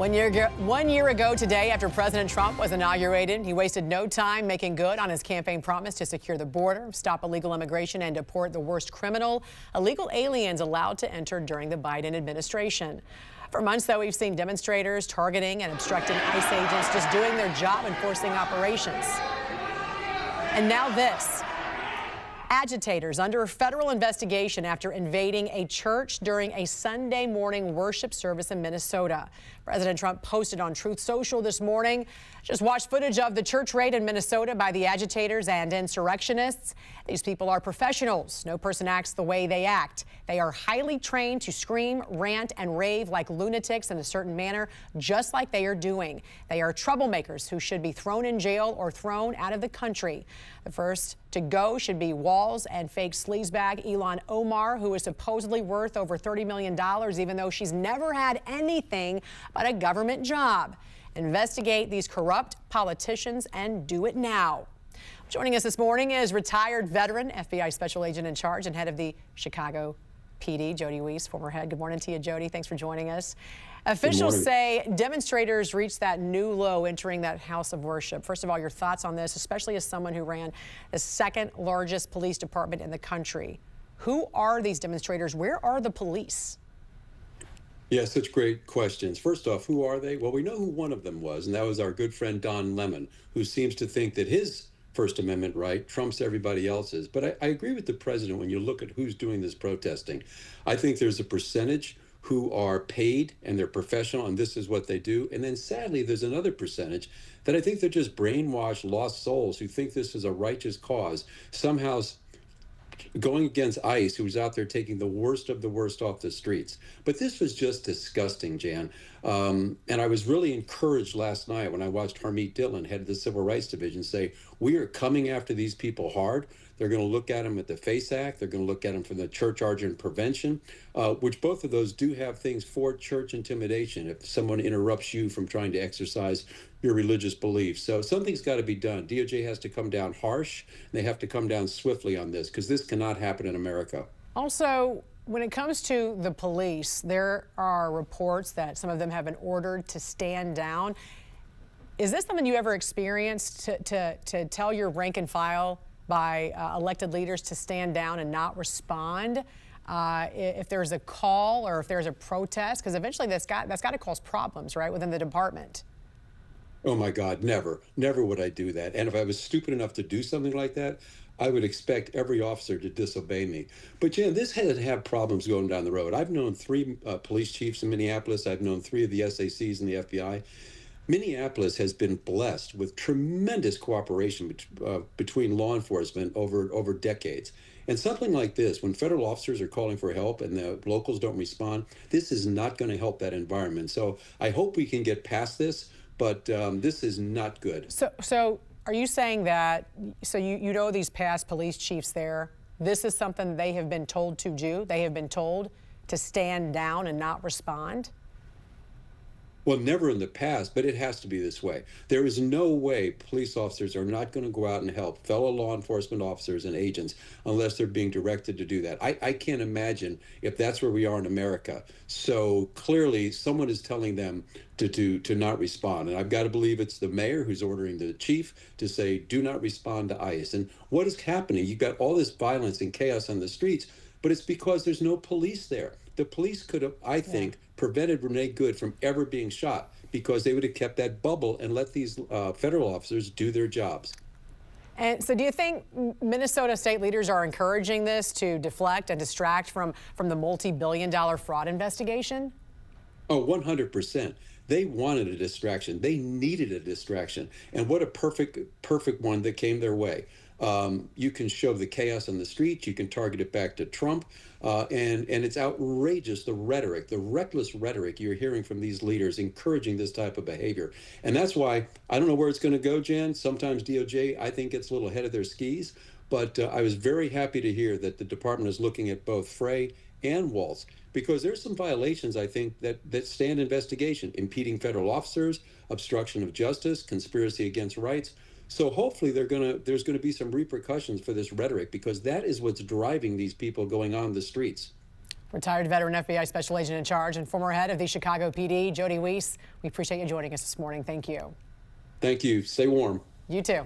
One year ago today, after President Trump was inaugurated, he wasted no time making good on his campaign promise to secure the border, stop illegal immigration, and deport the worst illegal aliens allowed to enter during the Biden administration. For months, though, we've seen demonstrators targeting and obstructing ICE agents just doing their job enforcing operations. And now this. Agitators under federal investigation after invading a church during a Sunday morning worship service in Minnesota. President Trump posted on Truth Social this morning. Just watch footage of the church raid in Minnesota by the agitators and insurrectionists. These people are professionals. No person acts the way they act. They are highly trained to scream, rant, and rave like lunatics in a certain manner, just like they are doing. They are troublemakers who should be thrown in jail or thrown out of the country. The first to go should be WLOS and fake sleazebag Ilhan Omar, who is supposedly worth over $30 million, even though she's never had anything but a government job. Investigate these corrupt politicians and do it now. Joining us this morning is retired veteran FBI Special Agent in Charge and head of the Chicago PD, Jody Weis, former head. Good morning to you, Jody. Thanks for joining us. Officials say demonstrators reached that new low entering that house of worship. First of all, your thoughts on this, especially as someone who ran the second largest police department in the country. Who are these demonstrators? Where are the police? Yeah, such great questions. First off, who are they? Well, we know who one of them was, and that was our good friend Don Lemon, who seems to think that his First Amendment right trumps everybody else's. But I agree with the president when you look at who's doing this protesting. I think there's a percentage who are paid and they're professional and this is what they do. And then sadly, there's another percentage that I think they're just brainwashed, lost souls who think this is a righteous cause, somehow going against ICE, who's out there taking the worst of the worst off the streets. But this was just disgusting, Jan. And I was really encouraged last night when I watched Harmeet Dillon, head of the Civil Rights Division, say, we are coming after these people hard. They're going to look at them at the FACE Act. They're going to look at them from the Church Argent Prevention, which both of those do have things for church intimidation if someone interrupts you from trying to exercise your religious beliefs. So something's got to be done. DOJ has to come down harsh. They have to come down swiftly on this because this cannot happen in America. Also, when it comes to the police, there are reports that some of them have been ordered to stand down. Is this something you ever experienced to tell your rank and file by elected leaders to stand down and not respond if there's a call or if there's a protest? Because eventually that's got to cause problems, right, within the department. Oh my God, never would I do that. And if I was stupid enough to do something like that, I would expect every officer to disobey me. But Jan, this had to have problems going down the road. I've known 3 police chiefs in Minneapolis. I've known 3 of the SACs in the FBI. Minneapolis has been blessed with tremendous cooperation between law enforcement over decades. And something like this, when federal officers are calling for help and the locals don't respond, this is not going to help that environment. So I hope we can get past this, but this is not good. So are you saying that, so you know these past police chiefs there, this is something they have been told to do? They have been told to stand down and not respond? Well, never in the past, but it has to be this way. There is no way police officers are not going to go out and help fellow law enforcement officers and agents unless they're being directed to do that. I can't imagine if that's where we are in America. So clearly someone is telling them to not respond. And I've got to believe it's the mayor who's ordering the chief to say, do not respond to ICE. And what is happening? You've got all this violence and chaos on the streets, but it's because there's no police there. The police could have, I think, prevented Renee Good from ever being shot because they would have kept that bubble and let these federal officers do their jobs. And so do you think Minnesota state leaders are encouraging this to deflect and distract from the multi-billion-dollar fraud investigation? Oh, 100%. They wanted a distraction. They needed a distraction. And what a perfect one that came their way. You can show the chaos on the streets. You can target it back to Trump. And it's outrageous, the rhetoric, the reckless rhetoric you're hearing from these leaders encouraging this type of behavior. And that's why I don't know where it's going to go, Jan. Sometimes DOJ, I think, gets a little ahead of their skis. But I was very happy to hear that the department is looking at both Frey and WLOS, because there's some violations, I think, that stand investigation: impeding federal officers, obstruction of justice, conspiracy against rights. So hopefully there's going to be some repercussions for this rhetoric, because that is what's driving these people going on the streets. Retired veteran FBI Special Agent in Charge and former head of the Chicago PD, Jody Weis, we appreciate you joining us this morning. Thank you. Thank you. Stay warm. You too.